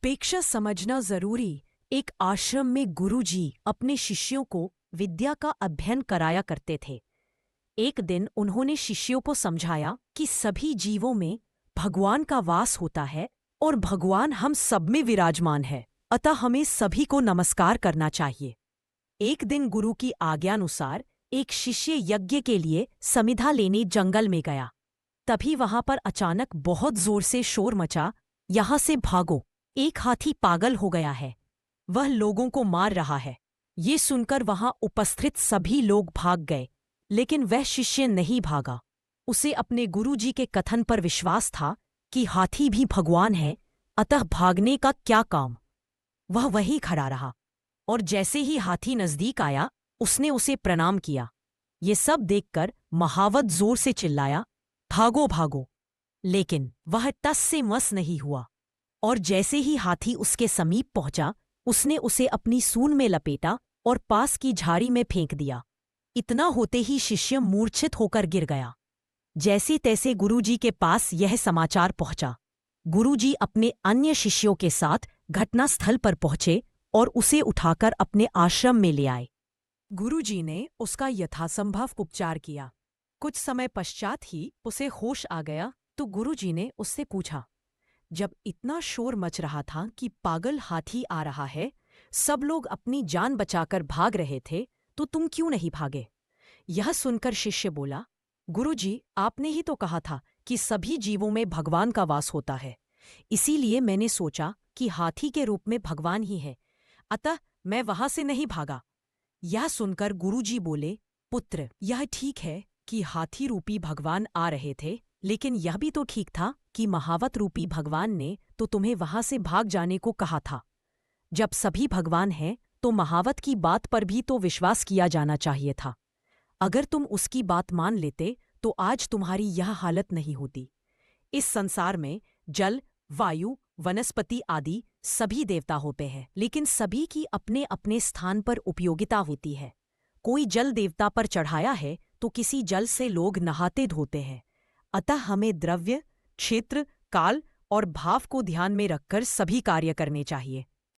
उपेक्षा समझना जरूरी। एक आश्रम में गुरुजी अपने शिष्यों को विद्या का अध्ययन कराया करते थे। एक दिन उन्होंने शिष्यों को समझाया कि सभी जीवों में भगवान का वास होता है और भगवान हम सब में विराजमान है, अतः हमें सभी को नमस्कार करना चाहिए। एक दिन गुरु की आज्ञानुसार एक शिष्य यज्ञ के लिए समिधा लेने जंगल में गया। तभी वहां पर अचानक बहुत जोर से शोर मचा, यहाँ से भागो, एक हाथी पागल हो गया है, वह लोगों को मार रहा है। ये सुनकर वहां उपस्थित सभी लोग भाग गए, लेकिन वह शिष्य नहीं भागा। उसे अपने गुरुजी के कथन पर विश्वास था कि हाथी भी भगवान है, अतः भागने का क्या काम। वह वहीं खड़ा रहा और जैसे ही हाथी नजदीक आया उसने उसे प्रणाम किया। ये सब देखकर महावत जोर से चिल्लाया, भागो भागो। लेकिन वह टस से मस नहीं हुआ और जैसे ही हाथी उसके समीप पहुंचा उसने उसे अपनी सूंड में लपेटा और पास की झाड़ी में फेंक दिया। इतना होते ही शिष्य मूर्छित होकर गिर गया। जैसे तैसे गुरुजी के पास यह समाचार पहुंचा। गुरुजी अपने अन्य शिष्यों के साथ घटनास्थल पर पहुंचे और उसे उठाकर अपने आश्रम में ले आए। गुरुजी ने उसका यथासंभव उपचार किया। कुछ समय पश्चात ही उसे होश आ गया तो गुरुजी ने उससे पूछा, जब इतना शोर मच रहा था कि पागल हाथी आ रहा है, सब लोग अपनी जान बचाकर भाग रहे थे, तो तुम क्यों नहीं भागे? यह सुनकर शिष्य बोला, गुरुजी, आपने ही तो कहा था कि सभी जीवों में भगवान का वास होता है, इसीलिए मैंने सोचा कि हाथी के रूप में भगवान ही है, अतः मैं वहां से नहीं भागा। यह सुनकर गुरुजी बोले, पुत्र, यह ठीक है कि हाथी रूपी भगवान आ रहे थे, लेकिन यह भी तो ठीक था कि महावत रूपी भगवान ने तो तुम्हें वहां से भाग जाने को कहा था। जब सभी भगवान हैं तो महावत की बात पर भी तो विश्वास किया जाना चाहिए था। अगर तुम उसकी बात मान लेते तो आज तुम्हारी यह हालत नहीं होती। इस संसार में जल, वायु, वनस्पति आदि सभी देवता होते हैं, लेकिन सभी की अपने अपने स्थान पर उपयोगिता होती है। कोई जल देवता पर चढ़ाया है तो किसी जल से लोग नहाते धोते हैं। अतः हमें द्रव्य, क्षेत्र, काल और भाव को ध्यान में रखकर सभी कार्य करने चाहिए।